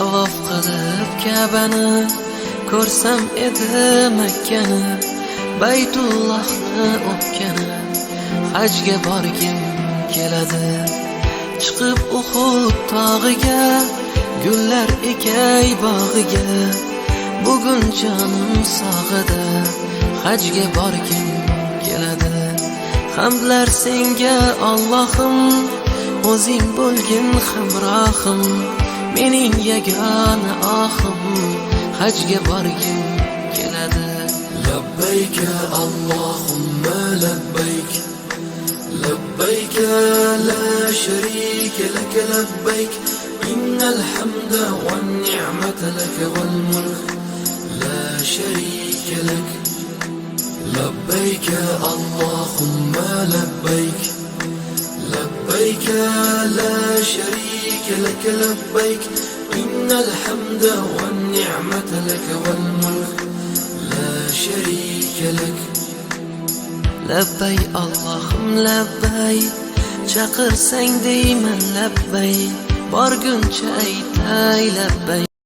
tavof qilib Ka'bani, ko'rsam edi Makkani, Baytullohni o'pkani. Hajga borgim keladi, chiqib Uhud tog'iga, gullar ekay bog'iga. Bugun jonim sog'ida, hajga borgim keladi. Hamdlar senga Allohim, o'zing bo'lgin hamrohim, mening yagona ohim, hajga borgim keladi. لبيك اللهم لبيك لبيك لا شريك لك لبيك إن الحمد والنعمة لك والملك لا شريك لك لبيك اللهم لبيك لبيك لا شريك لك لبيك إن الحمد والنعمة لك والملك لا شريك لك. Labbay Allohim labbay, chaqirsang deyman labbay, borguncha aytay labbay.